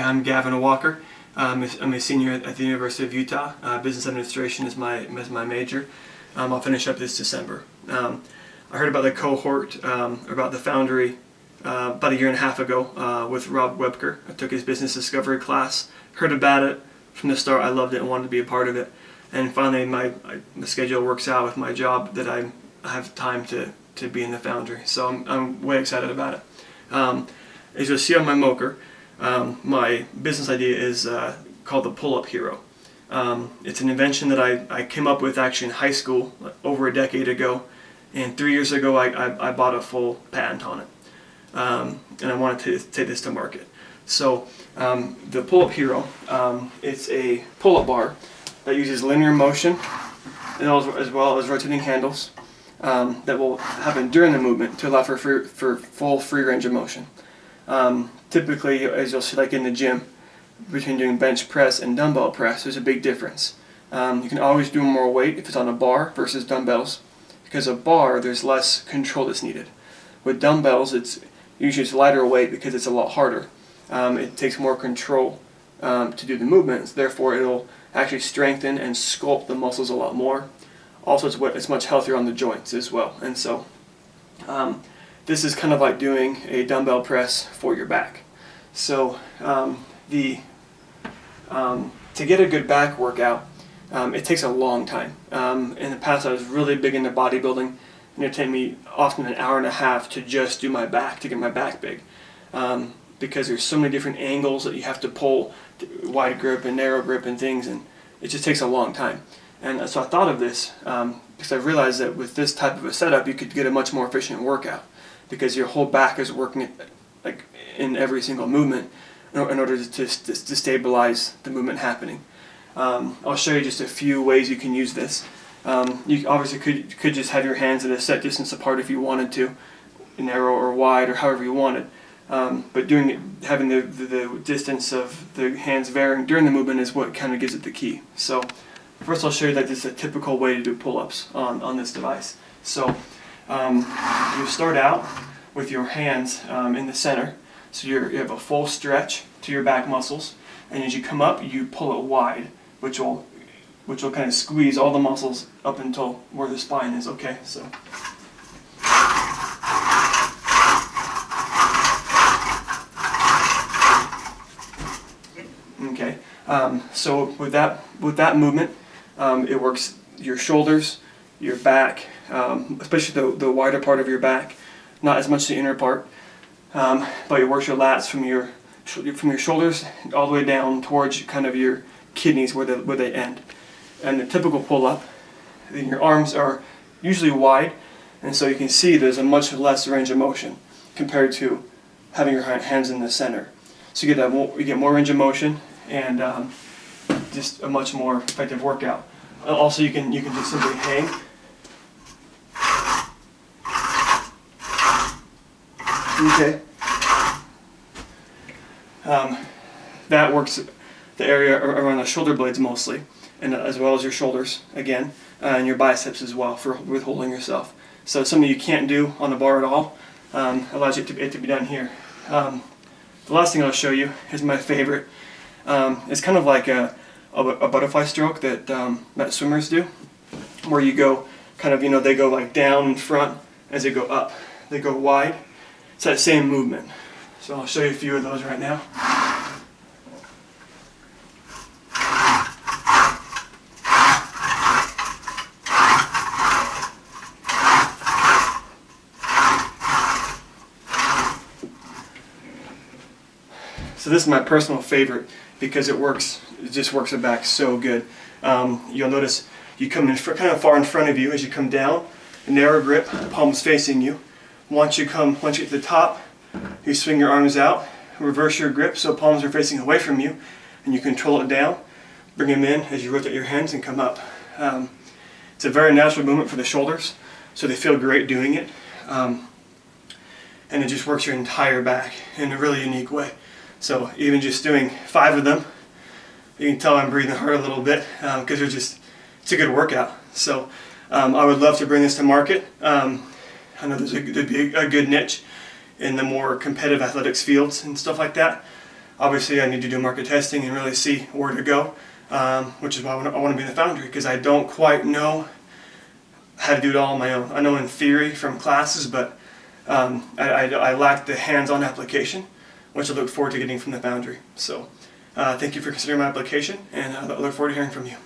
I'm Gavin Walker. I'm a senior at the University of Utah. Business administration is my major. I'll finish up this December. I heard about the cohort, about the Foundry, about a year and a half ago with Rob Webker. I took his business discovery class, heard about it from the start. I loved it and wanted to be a part of it. And finally, my schedule works out with my job that I have time to be in the Foundry. So I'm way excited about it. As you'll see on my moker, my business idea is called the Pull-Up Hero. It's an invention that I came up with actually in high school over a decade ago, and 3 years ago I bought a full patent on it, and I wanted to take this to market. So the Pull-Up Hero, it's a pull-up bar that uses linear motion and as well as rotating handles that will happen during the movement to allow for full free range of motion. Typically, as you'll see like in the gym, between doing bench press and dumbbell press, there's a big difference. You can always do more weight if it's on a bar versus dumbbells, because a bar, there's less control that's needed. With dumbbells, it's usually lighter weight because it's a lot harder. It takes more control to do the movements, therefore it'll actually strengthen and sculpt the muscles a lot more. Also, it's much healthier on the joints as well. And so this is kind of like doing a dumbbell press for your back. So to get a good back workout, it takes a long time. In the past, I was really big into bodybuilding, and it would take me often an hour and a half to just do my back, to get my back big, because there's so many different angles that you have to pull, wide grip and narrow grip and things, and it just takes a long time. And so I thought of this because I realized that with this type of a setup, you could get a much more efficient workout, because your whole back is working like in every single movement in order to stabilize the movement happening. I'll show you just a few ways you can use this. You obviously could just have your hands at a set distance apart if you wanted to, narrow or wide or however you wanted. But having the distance of the hands varying during the movement is what kind of gives it the key. So first I'll show you that this is a typical way to do pull-ups on this device. So you start out with your hands in the center. So you have a full stretch to your back muscles, and as you come up, you pull it wide, which will kind of squeeze all the muscles up until where the spine is. Okay, so. Okay, so with that movement, it works your shoulders, your back, especially the wider part of your back, not as much the inner part. But it works your lats from your shoulders all the way down towards kind of your kidneys where they end. And the typical pull-up, your arms are usually wide, and so you can see there's a much less range of motion compared to having your hands in the center. So you get more range of motion and just a much more effective workout. Also, you can just simply hang. Okay. That works the area around the shoulder blades mostly, and as well as your shoulders again, and your biceps as well with holding yourself. So something you can't do on the bar at all allows it to be done here. The last thing I'll show you is my favorite. It's kind of like a butterfly stroke that swimmers do, where you go kind of, they go like down in front as they go up. They go wide. It's that same movement. So I'll show you a few of those right now. So this is my personal favorite because it just works the back so good. You'll notice you come in kind of far in front of you as you come down, narrow grip, palms facing you. Once you get to the top, you swing your arms out, reverse your grip so palms are facing away from you, and you control it down. Bring them in as you rotate your hands and come up. It's a very natural movement for the shoulders, so they feel great doing it. And it just works your entire back in a really unique way. So even just doing 5 of them, you can tell I'm breathing hard a little bit because it's a good workout. So I would love to bring this to market. I know there'd be a good niche in the more competitive athletics fields and stuff like that. Obviously, I need to do market testing and really see where to go, which is why I want to be in the Foundry, because I don't quite know how to do it all on my own. I know in theory from classes, but I lack the hands-on application, which I look forward to getting from the Foundry. So thank you for considering my application, and I look forward to hearing from you.